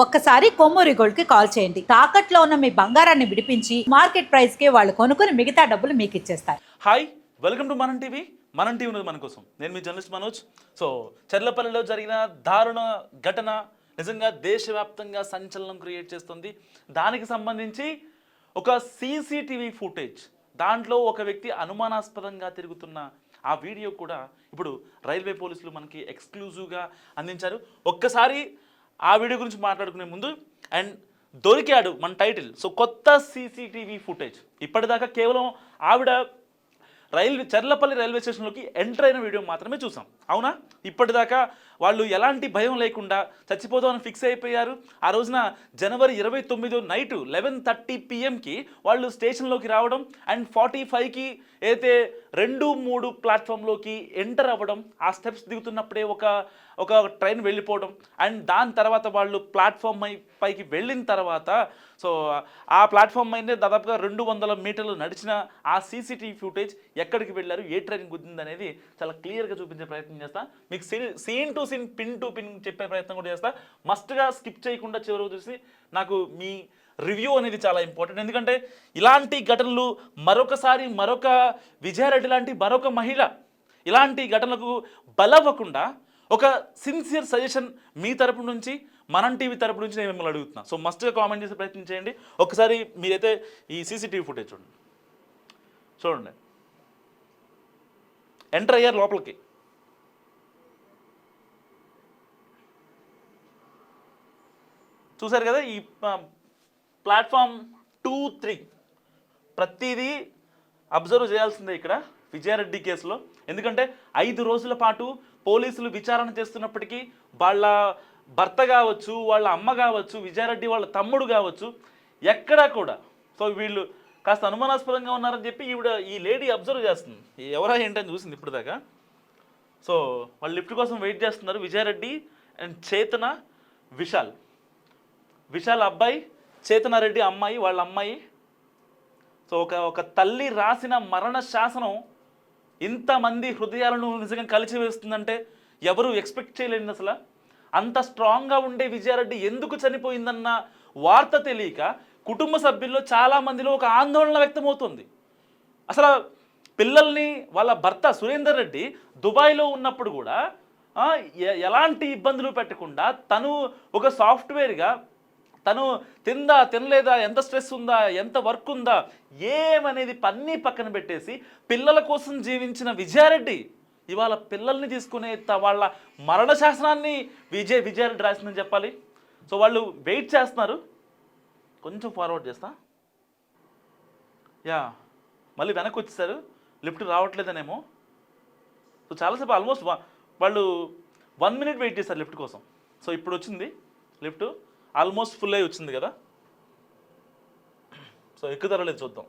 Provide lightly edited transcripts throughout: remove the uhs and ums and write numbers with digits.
ఒక్కసారి కొమ్మూరి గోల్డ్ కి కాల్ చేయండి. తాకట్లో ఉన్న మీ బంగారాన్ని విడిపించి మార్కెట్ ప్రైస్ కి వాళ్ళు కొనుక్కుని మిగతా డబ్బులు మీకు ఇచ్చేస్తారు. హాయ్, వెల్కమ్ టు మనం టీవీ. మనం టీవీ ఉన్నది మన కోసం. నేను మీ జర్నలిస్ట్ మనోజ్. సో చర్లపల్లిలో జరిగిన దారుణ ఘటన నిజంగా దేశవ్యాప్తంగా సంచలనం క్రియేట్ చేస్తుంది. దానికి సంబంధించి ఒక సీసీటీవీ ఫుటేజ్, దాంట్లో ఒక వ్యక్తి అనుమానాస్పదంగా తిరుగుతున్న ఆ వీడియో కూడా ఇప్పుడు రైల్వే పోలీసులు మనకి ఎక్స్క్లూజివ్గా అందించారు. ఒక్కసారి ఆ వీడియో గురించి మాట్లాడుకునే ముందు అండ్ దొరికాడు మన టైటిల్. సో కొత్త సీసీటీవీ ఫుటేజ్. ఇప్పటిదాకా కేవలం ఆవిడ చర్లపల్లి రైల్వే స్టేషన్లోకి ఎంటర్ అయిన వీడియో మాత్రమే చూసాం, అవునా? ఇప్పటిదాకా వాళ్ళు ఎలాంటి భయం లేకుండా చచ్చిపోదామని ఫిక్స్ అయిపోయారు. ఆ రోజున జనవరి 29 నైట్ 11:30 PM వాళ్ళు స్టేషన్లోకి రావడం అండ్ 45కి అయితే 2-3 ప్లాట్ఫామ్లోకి ఎంటర్ అవ్వడం, ఆ స్టెప్స్ దిగుతున్నప్పుడే ఒక ట్రైన్ వెళ్ళిపోవడం అండ్ దాని తర్వాత వాళ్ళు ప్లాట్ఫామ్ పైకి వెళ్ళిన తర్వాత సో ఆ ప్లాట్ఫామ్ అయినే దాదాపుగా 200 మీటర్లు నడిచిన ఆ సీసీటీవీ ఫుటేజ్ ఎక్కడికి వెళ్ళారు, ఏ ట్రైన్ గుద్దింది అనేది చాలా క్లియర్గా చూపించే ప్రయత్నం చేస్తా. మీకు scene to scene, pin to pin చెప్పే ప్రయత్నం కూడా చేస్తా. మస్ట్గా స్కిప్ చేయకుండా చివరకు చూసి నాకు మీ రివ్యూ అనేది చాలా ఇంపార్టెంట్. ఎందుకంటే ఇలాంటి ఘటనలు మరొక విజయారెడ్డి లాంటి మరొక మహిళ ఇలాంటి ఘటనలకు బలవ్వకుండా ఒక సిన్సియర్ సజెషన్ మీ తరపు నుంచి, మనం టీవీ తరపు నుంచి నేను మిమ్మల్ని అడుగుతున్నా. సో మస్ట్గా కామెంట్ చేసే ప్రయత్నం చేయండి. ఒకసారి మీరైతే ఈ సీసీటీవీ ఫుటేజ్ చూడండి. ఎంటర్ అయ్యారు లోపలికి. చూసారు కదా, ఈ ప్లాట్ఫామ్ 2-3 ప్రతిదీ అబ్జర్వ్ చేయాల్సిందే ఇక్కడ విజయారెడ్డి కేసులో. ఎందుకంటే 5 రోజుల పాటు పోలీసులు విచారణ చేస్తున్నప్పటికీ వాళ్ళ భర్త కావచ్చు, వాళ్ళ అమ్మ కావచ్చు, విజయారెడ్డి వాళ్ళ తమ్ముడు కావచ్చు, ఎక్కడా కూడా సో వీళ్ళు కాస్త అనుమానాస్పదంగా ఉన్నారని చెప్పి ఈ లేడీ అబ్జర్వ్ చేస్తుంది. ఎవరా ఏంటని చూసింది ఇప్పుడు దాకా. సో వాళ్ళు లిఫ్ట్ కోసం వెయిట్ చేస్తున్నారు. విజయారెడ్డి అండ్ చేతన, విశాల్ అబ్బాయి, చేతనారెడ్డి అమ్మాయి, వాళ్ళ అమ్మాయి. సో ఒక తల్లి రాసిన మరణ శాసనం ఇంతమంది హృదయాలను నిజంగా కలిచివేస్తుందంటే ఎవరు ఎక్స్పెక్ట్ చేయలేండి. అసలు అంత స్ట్రాంగ్గా ఉండే విజయారెడ్డి ఎందుకు చనిపోయిందన్న వార్త తెలియక కుటుంబ సభ్యుల్లో చాలామందిలో ఒక ఆందోళన వ్యక్తమవుతుంది. అసలు పిల్లల్ని వాళ్ళ భర్త సురేందర్ రెడ్డి దుబాయ్లో ఉన్నప్పుడు కూడా ఎలాంటి ఇబ్బందులు పెట్టకుండా తను ఒక సాఫ్ట్వేర్గా తను తినలేదా, ఎంత స్ట్రెస్ ఉందా, ఎంత వర్క్ ఉందా, ఏమనేది పన్నీ పక్కన పెట్టేసి పిల్లల కోసం జీవించిన విజయారెడ్డి ఇవాళ పిల్లల్ని తీసుకునే వాళ్ళ మరణ శాసనాన్ని విజయారెడ్డి రాసిందని చెప్పాలి. సో వాళ్ళు వెయిట్ చేస్తున్నారు. కొంచెం ఫార్వర్డ్ చేస్తా. మళ్ళీ వెనక్కి వచ్చేసారు, లిఫ్ట్ రావట్లేదనేమో. సో చాలాసేపు ఆల్మోస్ట్ వాళ్ళు 1 minute వెయిట్ చేస్తారు లిఫ్ట్ కోసం. సో ఇప్పుడు వచ్చింది లిఫ్ట్, ఆల్మోస్ట్ ఫుల్ అయి వచ్చింది కదా. సో ఎక్కుతారో లేదు చూద్దాం.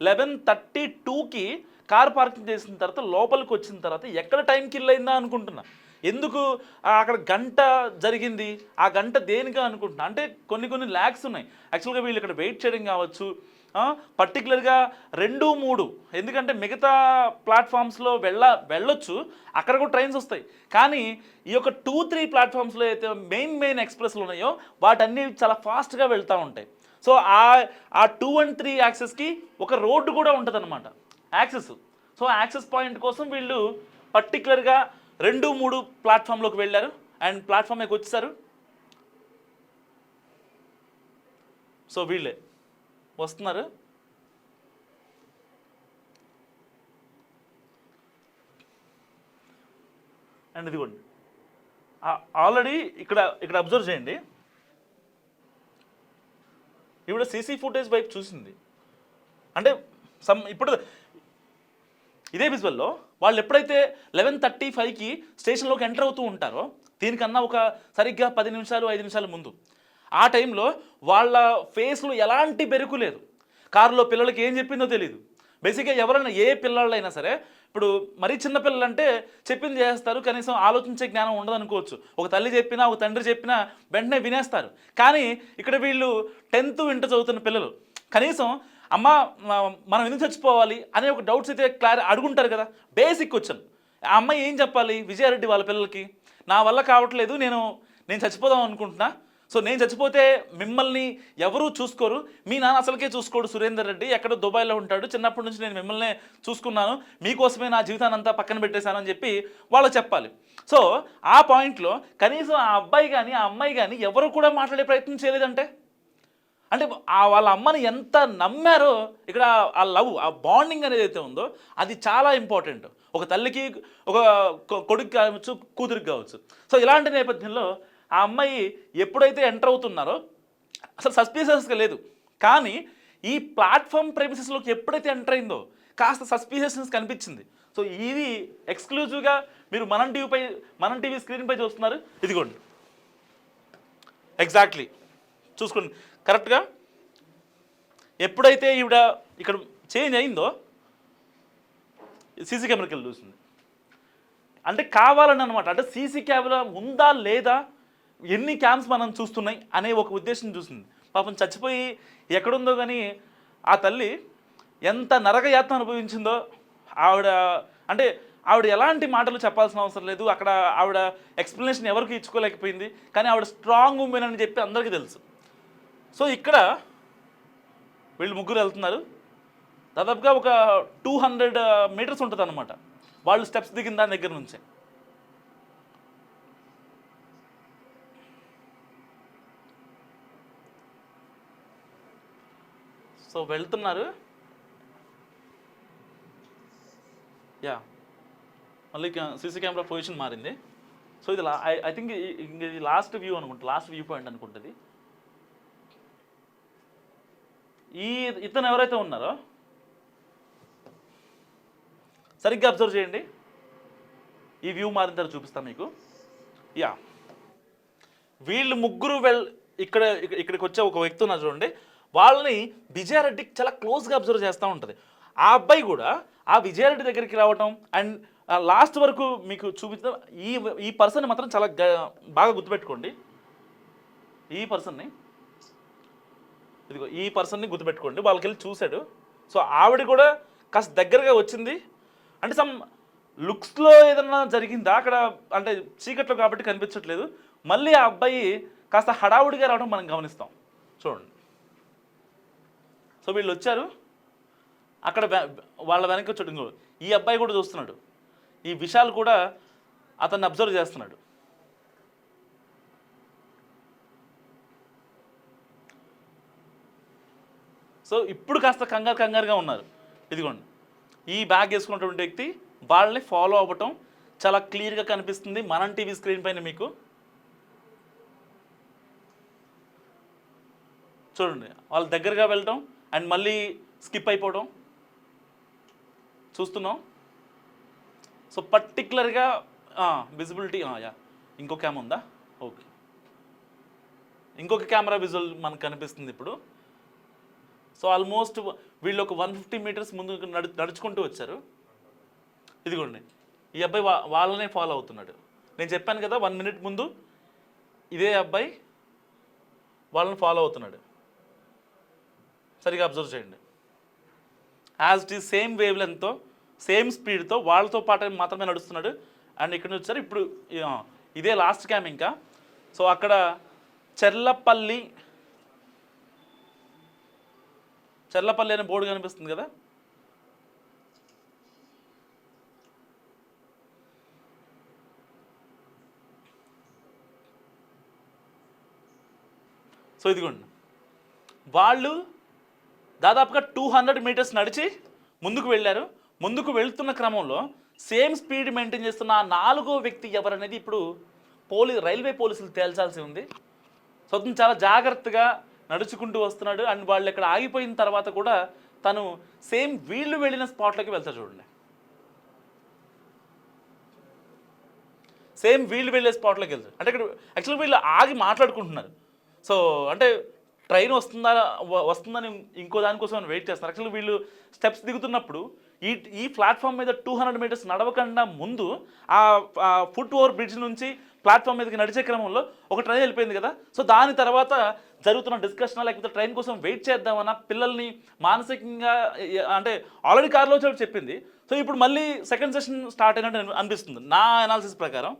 "11:32కి కార్ పార్కింగ్ చేసిన తర్వాత లోపలికి వచ్చిన తర్వాత ఎక్కడ టైం కిల్ అయిందా అనుకుంటున్నా. ఎందుకు అక్కడ గంట జరిగింది, ఆ గంట దేనిగా అనుకుంటున్నా. అంటే కొన్ని ల్యాక్స్ ఉన్నాయి. యాక్చువల్గా వీళ్ళు ఇక్కడ వెయిట్ చేయడం కావచ్చు, పర్టికులర్గా 2-3, ఎందుకంటే మిగతా ప్లాట్ఫామ్స్లో వెళ్ళొచ్చు, అక్కడ కూడా ట్రైన్స్ వస్తాయి. కానీ ఈ యొక్క 2-3 ప్లాట్ఫామ్స్లో అయితే మెయిన్ ఎక్స్ప్రెస్లు ఉన్నాయో వాటన్నీ చాలా ఫాస్ట్గా వెళ్తూ ఉంటాయి. సో ఆ 2 and 3 యాక్సెస్కి ఒక రోడ్డు కూడా ఉంటుంది అనమాట, యాక్సెస్. సో యాక్సెస్ పాయింట్ కోసం వీళ్ళు పర్టికులర్గా 2-3 ప్లాట్ఫామ్లోకి వెళ్ళారు అండ్ ప్లాట్ఫామ్కి వచ్చేసారు. సో వీళ్ళే వస్తున్నారు. అండ్ ఇదిగోండి, ఆల్రెడీ ఇక్కడ అబ్జర్వ్ చేయండి. ఇప్పుడు సీసీ ఫుటేజ్ వైపు చూసింది. అంటే ఇప్పుడు ఇదే విజువల్లో వాళ్ళు ఎప్పుడైతే 11:35కి స్టేషన్లోకి ఎంటర్ అవుతూ ఉంటారో దీనికన్నా ఒక సరిగ్గా 10 నిమిషాలు 5 నిమిషాల ముందు ఆ టైంలో వాళ్ళ ఫేస్లో ఎలాంటి బెరుకు లేదు. కారులో పిల్లలకి ఏం చెప్పిందో తెలియదు. బేసిక్గా ఎవరైనా ఏ పిల్లలైనా సరే, ఇప్పుడు మరీ చిన్నపిల్లలు అంటే చెప్పింది చేస్తారు, కనీసం ఆలోచించే జ్ఞానం ఉండదు అనుకోవచ్చు. ఒక తల్లి చెప్పినా ఒక తండ్రి చెప్పినా వెంటనే వినేస్తారు. కానీ ఇక్కడ వీళ్ళు 10th ఇంటర్ చదువుతున్న పిల్లలు, కనీసం అమ్మ మనం ఎందుకు చచ్చిపోవాలి అనే ఒక డౌట్స్ అయితే అడుగుంటారు కదా. Basic question. ఆ అమ్మాయి ఏం చెప్పాలి విజయారెడ్డి వాళ్ళ పిల్లలకి? నా వల్ల కావట్లేదు, నేను చచ్చిపోదాం అనుకుంటున్నా. సో నేను చచ్చిపోతే మిమ్మల్ని ఎవరూ చూసుకోరు, మీ నాన్న అసలుకే చూసుకోడు సురేందర్ రెడ్డి, ఎక్కడో దుబాయ్లో ఉంటాడు, చిన్నప్పటి నుంచి నేను మిమ్మల్ని చూసుకున్నాను, మీకోసమే నా జీవితాన్ని అంతా పక్కన పెట్టేశానని చెప్పి వాళ్ళకి చెప్పాలి. సో ఆ పాయింట్లో కనీసం ఆ అబ్బాయి కానీ ఆ అమ్మాయి కానీ ఎవరు కూడా మాట్లాడే ప్రయత్నం చేయలేదంటే అంటే వాళ్ళ అమ్మని ఎంత నమ్మారో ఇక్కడ ఆ లవ్, ఆ బాండింగ్ అనేది అయితే ఉందో అది చాలా ఇంపార్టెంట్. ఒక తల్లికి, ఒక కొడుకు కావచ్చు, కూతురికి కావచ్చు. సో ఇలాంటి నేపథ్యంలో ఆ అమ్మాయి ఎప్పుడైతే ఎంటర్ అవుతున్నారో అసలు సస్పీషియస్గా లేదు, కానీ ఈ ప్లాట్ఫామ్ ప్రెమిసెస్లోకి ఎప్పుడైతే ఎంటర్ అయిందో కాస్త సస్పీషియస్నెస్ కనిపించింది. సో ఇది ఎక్స్క్లూజివ్గా మీరు మనం టీవీ స్క్రీన్పై చూస్తున్నారు. ఇదిగోండి ఎగ్జాక్ట్లీ చూసుకోండి కరెక్ట్గా. ఎప్పుడైతే ఈవిడ ఇక్కడ చేంజ్ అయిందో సీసీ కెమెరాకి వెళ్ళి చూసింది. అంటే కావాలని అనమాట. అంటే సీసీ కెమెరా ఉందా లేదా, ఎన్ని క్యామ్స్ మనం చూస్తున్నాయి అనే ఒక ఉద్దేశం చూసింది. పాపం చచ్చిపోయి ఎక్కడుందో కానీ ఆ తల్లి ఎంత నరకయాత్న అనుభవించిందో ఆవిడ. అంటే ఆవిడ ఎలాంటి మాటలు చెప్పాల్సిన అవసరం లేదు, అక్కడ ఆవిడ ఎక్స్ప్లెనేషన్ ఎవరికి ఇచ్చుకోలేకపోయింది, కానీ ఆవిడ స్ట్రాంగ్ ఉమెన్ అని చెప్పి అందరికీ తెలుసు. సో ఇక్కడ వీళ్ళు ముగ్గురు వెళ్తున్నారు. దాదాపుగా ఒక 200 మీటర్స్ ఉంటుంది అనమాట వాళ్ళు స్టెప్స్ దిగిన దాని దగ్గర నుంచి. సో వెళ్తున్నారు. యా మళ్ళీ సీసీ కెమెరా పొజిషన్ మారింది. సో ఇది ఐ థింక్ ఇది లాస్ట్ వ్యూ అనుకుంటా, లాస్ట్ వ్యూ పాయింట్ అనుకుంటుంది. ఇతను ఎవరైతే ఉన్నారో సరిగ్గా అబ్జర్వ్ చేయండి. ఈ వ్యూ మారిన తర్వాత చూపిస్తాను మీకు. యా వీళ్ళు ముగ్గురు ఇక్కడికి వచ్చే ఒక వ్యక్తి ఉన్నారు చూడండి, వాళ్ళని విజయారెడ్డికి చాలా క్లోజ్గా అబ్జర్వ్ చేస్తూ ఉంటుంది. ఆ అబ్బాయి కూడా ఆ విజయారెడ్డి దగ్గరికి రావటం అండ్ లాస్ట్ వరకు మీకు చూపించడం. ఈ పర్సన్ని మాత్రం చాలా బాగా గుర్తుపెట్టుకోండి. ఈ పర్సన్ని గుర్తుపెట్టుకోండి. వాళ్ళకి వెళ్ళి చూశాడు. సో ఆవిడ కూడా కాస్త దగ్గరగా వచ్చింది. అంటే సమ్ లుక్స్లో ఏదన్నా జరిగిందా అక్కడ, అంటే చీకట్లో కాబట్టి కనిపించట్లేదు. మళ్ళీ ఆ అబ్బాయి కాస్త హడావుడిగా రావడం మనం గమనిస్తాం. చూడండి. సో వీళ్ళు వచ్చారు, అక్కడ వాళ్ళ వెనక చుట్టూ ఈ అబ్బాయి కూడా చూస్తున్నాడు. ఈ విశాల్ కూడా అతన్ని అబ్జర్వ్ చేస్తున్నాడు. సో ఇప్పుడు కాస్త కంగారుగా ఉన్నారు. ఇదిగోండి ఈ బ్యాగ్ వేసుకున్నటువంటి వ్యక్తి వాళ్ళని ఫాలో అవ్వటం చాలా క్లియర్గా కనిపిస్తుంది మనం టీవీ స్క్రీన్ పైన మీకు. చూడండి వాళ్ళ దగ్గరగా వెళ్ళటం అండ్ మళ్ళీ స్కిప్ అయిపోవడం చూస్తున్నాం. సో పర్టికులర్గా విజిబిలిటీ యా ఇంకో క్యామ్ ఉందా? ఓకే, ఇంకొక కెమెరా విజువల్ మనకు కనిపిస్తుంది ఇప్పుడు. సో ఆల్మోస్ట్ వీళ్ళు ఒక 150 మీటర్స్ ముందు నడుచుకుంటూ వచ్చారు. ఇదిగోండి ఈ అబ్బాయి వాళ్ళనే ఫాలో అవుతున్నాడు. నేను చెప్పాను కదా 1 మినిట్ ముందు ఇదే అబ్బాయి వాళ్ళని ఫాలో అవుతున్నాడు. సరిగా అబ్జర్వ్ చేయండి. As it is same wave లెంగ్త్తో సేమ్ స్పీడ్తో వాళ్ళతో పాటు మాత్రమే నడుస్తున్నాడు. అండ్ ఇక్కడ వచ్చారు ఇప్పుడు ఇదే లాస్ట్ క్యామ్ ఇంకా. సో అక్కడ చెర్లపల్లి అనే బోర్డు కనిపిస్తుంది కదా. సో ఇదిగోండి వాళ్ళు దాదాపుగా 200 మీటర్స్ నడిచి ముందుకు వెళ్ళారు. ముందుకు వెళ్తున్న క్రమంలో సేమ్ స్పీడ్ మెయింటైన్ చేస్తున్న ఆ 4వ వ్యక్తి ఎవరనేది ఇప్పుడు రైల్వే పోలీసులు తేల్చాల్సి ఉంది. సో అతను చాలా జాగ్రత్తగా నడుచుకుంటూ వస్తున్నాడు. అండ్ వాళ్ళు ఇక్కడ ఆగిపోయిన తర్వాత కూడా తను సేమ్ వీళ్ళు వెళ్ళిన స్పాట్లోకి వెళ్తారు. చూడండి సేమ్ వీళ్ళు వెళ్ళే స్పాట్లోకి వెళ్తారు. అంటే ఇక్కడ యాక్చువల్గా వీళ్ళు ఆగి మాట్లాడుకుంటున్నారు. సో అంటే ట్రైన్ వస్తుందని ఇంకో దానికోసం వెయిట్ చేస్తారు. యాక్చువల్గా వీళ్ళు స్టెప్స్ దిగుతున్నప్పుడు ఈ ప్లాట్ఫామ్ మీద 200 మీటర్స్ నడవకుండా ముందు ఆ ఫుట్ ఓవర్ బ్రిడ్జ్ నుంచి ప్లాట్ఫామ్ మీదకి నడిచే క్రమంలో ఒక ట్రైన్ వెళ్ళిపోయింది కదా. సో దాని తర్వాత జరుగుతున్న డిస్కషన్ లేకపోతే ట్రైన్ కోసం వెయిట్ చేద్దామన్నా పిల్లల్ని మానసికంగా అంటే ఆల్రెడీ కార్లో వచ్చి చెప్పింది. సో ఇప్పుడు మళ్ళీ సెకండ్ సెషన్ స్టార్ట్ అయినట్టు అనిపిస్తుంది నా అనాలిసిస్ ప్రకారం.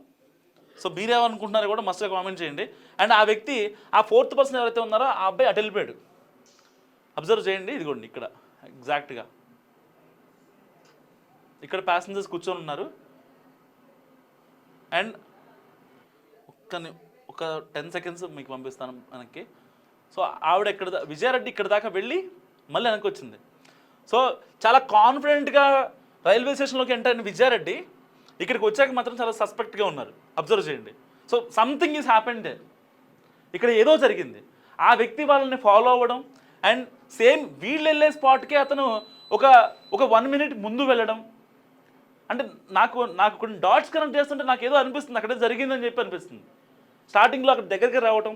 సో మీరేమనుకుంటున్నారో కూడా మస్తుగా కామెంట్ చేయండి. అండ్ ఆ వ్యక్తి ఆ ఫోర్త్ పర్సన్ ఎవరైతే ఉన్నారో ఆ అబ్బాయి అటు వెళ్ళిపోయాడు. అబ్జర్వ్ చేయండి, ఇదిగోండి ఇక్కడ ఎగ్జాక్ట్గా ఇక్కడ ప్యాసింజర్స్ కూర్చొని ఉన్నారు. అండ్ ఒక 10 సెకండ్స్ మీకు పంపిస్తాను వెనక్కి. సో ఆవిడ ఇక్కడ విజయారెడ్డి ఇక్కడ దాకా వెళ్ళి మళ్ళీ వెనక్కి వచ్చింది. సో చాలా కాన్ఫిడెంట్గా రైల్వే స్టేషన్లోకి ఎంటర్ అయిన విజయారెడ్డి ఇక్కడికి వచ్చాక మాత్రం చాలా సస్పెక్ట్గా ఉన్నారు. అబ్జర్వ్ చేయండి. So something is happened there. ఇక్కడ ఏదో జరిగింది. ఆ వ్యక్తి వాళ్ళని ఫాలో అవ్వడం అండ్ సేమ్ వీళ్ళు వెళ్ళే స్పాట్కే అతను ఒక 1 మినిట్ ముందు వెళ్ళడం. అంటే నాకు కొన్ని డాట్స్ కనెక్ట్ చేస్తుంటే నాకు ఏదో అనిపిస్తుంది అక్కడే జరిగిందని చెప్పి అనిపిస్తుంది. స్టార్టింగ్లో అక్కడ దగ్గరికి రావడం,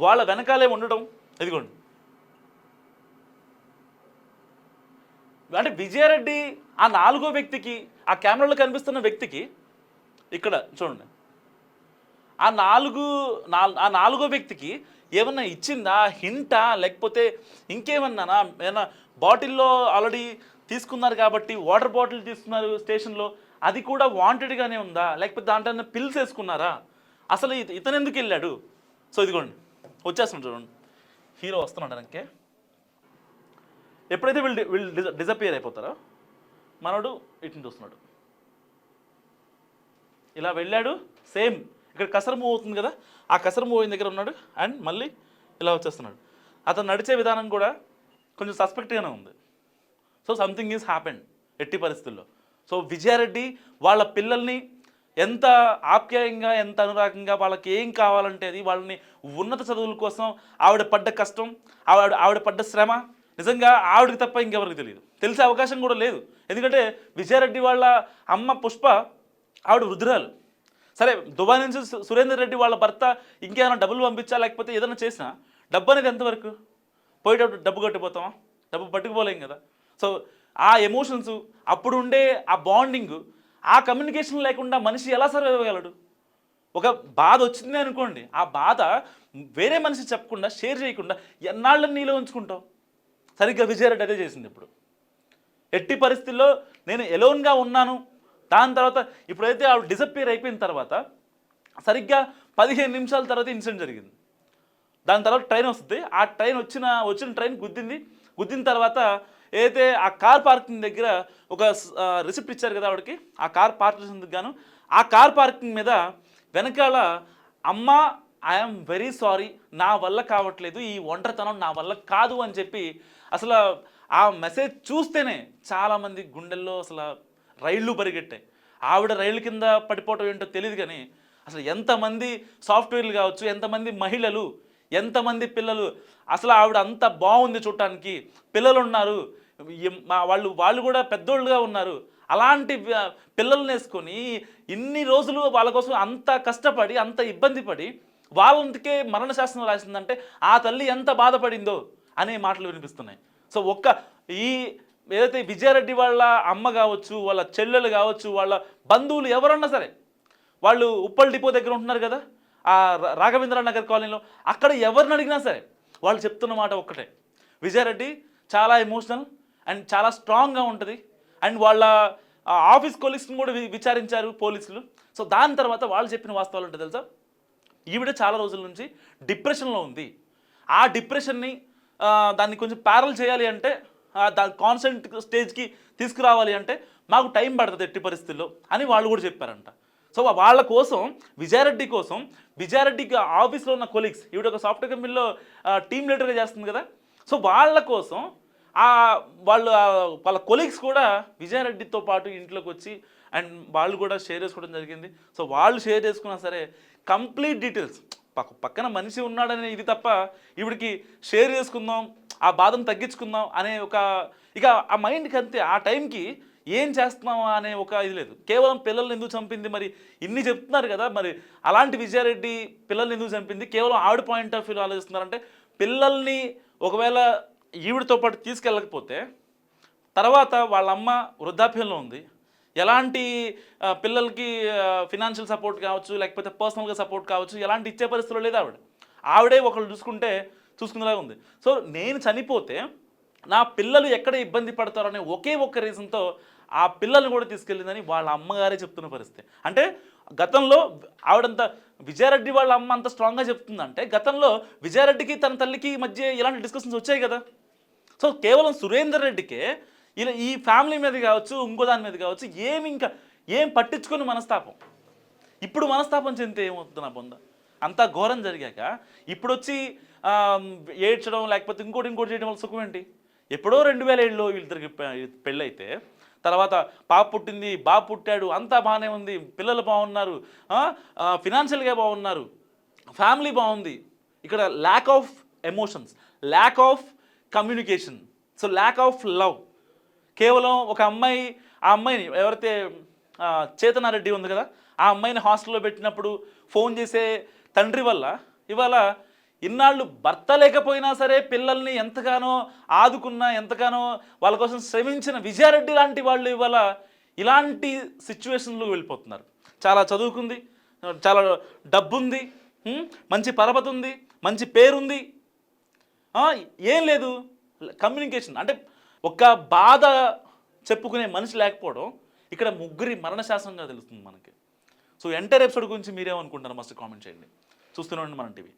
వాళ్ళ వెనకాలే ఉండడం. ఇదిగోండి అంటే విజయారెడ్డి ఆ 4వ వ్యక్తికి, ఆ కెమెరాలో కనిపిస్తున్న వ్యక్తికి ఇక్కడ చూడండి ఆ 4వ వ్యక్తికి ఏమన్నా ఇచ్చిందా, హింటా, లేకపోతే ఇంకేమన్నానా? ఏమన్నా బాటిల్లో ఆల్రెడీ తీసుకున్నారు కాబట్టి వాటర్ బాటిల్ తీసుకున్నారు స్టేషన్లో, అది కూడా వాంటెడ్గానే ఉందా, లేకపోతే దాంట్లో పిల్స్ వేసుకున్నారా, అసలు ఇతను ఎందుకు వెళ్ళాడు? సో ఇదిగోండి వచ్చేస్తున్నాడు చూడండి, హీరో వస్తున్నాడు వెనక్కే. ఎప్పుడైతే వీళ్ళు డిసపియర్ అయిపోతారో మనోడు ఇటు చూస్తున్నాడు, ఇలా వెళ్ళాడు. సేమ్ ఇక్కడ కసర మూవ్ అవుతుంది కదా, ఆ కసర మూవ్ అయిన దగ్గర ఉన్నాడు అండ్ మళ్ళీ ఇలా వచ్చేస్తున్నాడు. అతను నడిచే విధానం కూడా కొంచెం సస్పెక్ట్గానే ఉంది. సో సంథింగ్ ఈజ్ హ్యాపెండ్ ఎట్టి పరిస్థితుల్లో. సో విజయారెడ్డి వాళ్ళ పిల్లల్ని ఎంత ఆప్యాయంగా, ఎంత అనురాగంగా, వాళ్ళకి ఏం కావాలంటే అది వాళ్ళని ఉన్నత చదువుల కోసం ఆవిడ పడ్డ కష్టం, ఆవిడ పడ్డ శ్రమ నిజంగా ఆవిడకి తప్ప ఇంకెవరికి తెలియదు, తెలిసే అవకాశం కూడా లేదు. ఎందుకంటే విజయారెడ్డి వాళ్ళ అమ్మ పుష్ప ఆవిడ వృద్ధురాలు. సరే దుబాయ్ నుంచి సురేందర్ రెడ్డి వాళ్ళ భర్త ఇంకేమైనా డబ్బులు పంపించా లేకపోతే ఏదైనా చేసినా డబ్బు అనేది ఎంతవరకు? పోయేటప్పుడు డబ్బు కట్టిపోతామా? డబ్బు పట్టుకుపోలేం కదా. సో ఆ ఎమోషన్స్, అప్పుడు ఉండే ఆ బాండింగ్, ఆ కమ్యూనికేషన్ లేకుండా మనిషి ఎలా సర్వైవ్ అవ్వగలడు? ఒక బాధ వచ్చింది అనుకోండి, ఆ బాధ వేరే మనిషి చెప్పకుండా, షేర్ చేయకుండా ఎన్నాళ్ళని నీలో ఉంచుకుంటావు? సరిగ్గా విజయారెడ్డి అదే చేసింది. ఇప్పుడు ఎట్టి పరిస్థితుల్లో నేను ఎలోన్గా ఉన్నాను. దాని తర్వాత ఇప్పుడైతే ఆవిడ డిసప్పియర్ అయిపోయిన తర్వాత సరిగ్గా 15 నిమిషాల తర్వాత ఇన్సిడెంట్ జరిగింది. దాని తర్వాత ట్రైన్ వస్తుంది. ఆ ట్రైన్ వచ్చిన ట్రైన్ గుద్దిన తర్వాత ఏదైతే ఆ కార్ పార్కింగ్ దగ్గర ఒక రిసిప్ట్ ఇచ్చారు కదా ఆవిడకి, ఆ కార్ పార్క్ చేసేందుకు గాను, ఆ కార్ పార్కింగ్ మీద వెనకాల అమ్మ ఐఎమ్ వెరీ సారీ, నా వల్ల కావట్లేదు, ఈ ఒంటరితనం నా వల్ల కాదు అని చెప్పి అసలు ఆ మెసేజ్ చూస్తేనే చాలామంది గుండెల్లో అసలు రైళ్ళు పరిగెట్టాయి. ఆవిడ రైలు కింద పడిపోవటం ఏంటో తెలియదు కానీ అసలు ఎంతమంది సాఫ్ట్వేర్లు కావచ్చు, ఎంతమంది మహిళలు, ఎంతమంది పిల్లలు, అసలు ఆవిడ అంత బాగుంది చూడటానికి, పిల్లలు ఉన్నారు, వాళ్ళు కూడా పెద్దోళ్ళుగా ఉన్నారు. అలాంటి పిల్లల్ని వేసుకొని ఇన్ని రోజులు వాళ్ళ కోసం అంత కష్టపడి, అంత ఇబ్బంది పడి వాళ్ళందుకే మరణశాసనం రాసిందంటే ఆ తల్లి ఎంత బాధపడిందో అనే మాటలు వినిపిస్తున్నాయి. సో ఈ ఏదైతే విజయారెడ్డి వాళ్ళ అమ్మ కావచ్చు, వాళ్ళ చెల్లెలు కావచ్చు, వాళ్ళ బంధువులు ఎవరన్నా సరే, వాళ్ళు ఉప్పల్ డిపో దగ్గర ఉంటున్నారు కదా, ఆ రాఘవేంద్ర నగర్ కాలనీలో, అక్కడ ఎవరిని అడిగినా సరే వాళ్ళు చెప్తున్న మాట ఒక్కటే, విజయారెడ్డి చాలా ఎమోషనల్ అండ్ చాలా స్ట్రాంగ్గా ఉంటుంది. అండ్ వాళ్ళ ఆఫీస్ కొలీగ్స్ని కూడా విచారించారు పోలీసులు. సో దాని తర్వాత వాళ్ళు చెప్పిన వాస్తవాలు అంటే తెలుసా, ఈవిడ చాలా రోజుల నుంచి డిప్రెషన్లో ఉంది. ఆ డిప్రెషన్ని దాన్ని కొంచెం ప్యారల్ చేయాలి అంటే, దాని కాన్స్టెంట్ స్టేజ్కి తీసుకురావాలి అంటే మాకు టైం పడుతుంది ఎట్టి పరిస్థితుల్లో అని వాళ్ళు కూడా చెప్పారంట. సో వాళ్ళ కోసం, విజయారెడ్డికి ఆఫీస్లో ఉన్న కొలీగ్స్, ఈవిడ ఒక సాఫ్ట్వేర్ కంపెనీలో టీమ్ లీడర్గా చేస్తుంది కదా, సో వాళ్ళ కోసం వాళ్ళ కొలీగ్స్ కూడా విజయారెడ్డితో పాటు ఇంట్లోకి వచ్చి అండ్ వాళ్ళు కూడా షేర్ చేసుకోవడం జరిగింది. సో వాళ్ళు షేర్ చేసుకున్నా సరే కంప్లీట్ డీటెయిల్స్, పక్కన మనిషి ఉన్నాడనే ఇది తప్ప ఈవిడికి షేర్ చేసుకుందాం, ఆ బాధను తగ్గించుకుందాం అనే ఇక ఆ మైండ్కి అంతే. ఆ టైంకి ఏం చేస్తున్నామా అనే ఇది లేదు. కేవలం పిల్లల్ని ఎందుకు చంపింది, మరి ఇన్ని చెప్తున్నారు కదా, మరి అలాంటి విజయారెడ్డి పిల్లల్ని ఎందుకు చంపింది, కేవలం ఆవిడ పాయింట్ ఆఫ్ వ్యూలో ఆలోచిస్తున్నారంటే, పిల్లల్ని ఒకవేళ ఈవిడితో పాటు తీసుకెళ్ళకపోతే తర్వాత వాళ్ళ అమ్మ వృద్ధాప్యంలో ఉంది, ఎలాంటి పిల్లలకి ఫినాన్షియల్ సపోర్ట్ కావచ్చు, లేకపోతే పర్సనల్గా సపోర్ట్ కావచ్చు, ఎలాంటి ఇచ్చే పరిస్థితుల్లో లేదు ఆవిడే ఒకళ్ళు చూసుకునేలాగా ఉంది. సో నేను చనిపోతే నా పిల్లలు ఎక్కడ ఇబ్బంది పడతారో అనే ఒకే ఒక్క రీజన్తో ఆ పిల్లల్ని కూడా తీసుకెళ్ళిందని వాళ్ళ అమ్మగారే చెప్తున్న పరిస్థితి. అంటే గతంలో ఆవిడంత విజయారెడ్డి వాళ్ళ అమ్మ అంత స్ట్రాంగ్గా చెప్తుందంటే, గతంలో విజయారెడ్డికి తన తల్లికి మధ్య ఇలాంటి డిస్కషన్స్ వచ్చాయి కదా. సో కేవలం సురేందర్ రెడ్డికే ఇలా ఈ ఫ్యామిలీ మీద కావచ్చు, ఇంకో దాని మీద కావచ్చు, ఏం పట్టించుకొని మనస్తాపం. ఇప్పుడు మనస్తాపం చెందితే ఏమవుతుంది నా బొంద? అంతా ఘోరం జరిగాక ఇప్పుడు వచ్చి ఏడ్చడం లేకపోతే ఇంకోటి చేయడం వల్ల సుఖం ఏంటి? ఎప్పుడో 2007లో వీళ్ళిద్దరికి పెళ్ళైతే తర్వాత పాప పుట్టింది, బాబు పుట్టాడు, అంతా బాగానే ఉంది, పిల్లలు బాగున్నారు, ఫినాన్షియల్గా బాగున్నారు, ఫ్యామిలీ బాగుంది. ఇక్కడ lack of emotions, lack of communication, so lack of love. కేవలం ఒక అమ్మాయి, ఆ అమ్మాయిని ఎవరైతే చేతనారెడ్డి ఉంది కదా, ఆ అమ్మాయిని హాస్టల్లో పెట్టినప్పుడు ఫోన్ చేసే తండ్రి వల్ల ఇవాళ ఇన్నాళ్ళు భర్త లేకపోయినా సరే పిల్లల్ని ఎంతగానో ఆదుకున్నా, ఎంతగానో వాళ్ళ కోసం శ్రమించిన విజయారెడ్డి లాంటి వాళ్ళు ఇవాళ ఇలాంటి సిచ్యువేషన్లో వెళ్ళిపోతున్నారు. చాలా చదువుకుంది, చాలా డబ్బుంది, మంచి పరపతి ఉంది, మంచి పేరుంది, ఏం లేదు. కమ్యూనికేషన్ అంటే ఒక బాధ చెప్పుకునే మనిషి లేకపోవడం ఇక్కడ ముగ్గురి మరణశాసనంగా తెలుస్తుంది మనకి. సో ఎంటైర్ ఎపిసోడ్ గురించి మీరేమనుకుంటారు మస్ట్ కామెంట్ చేయండి. చూస్తూనే ఉండండి మనం టీవీ.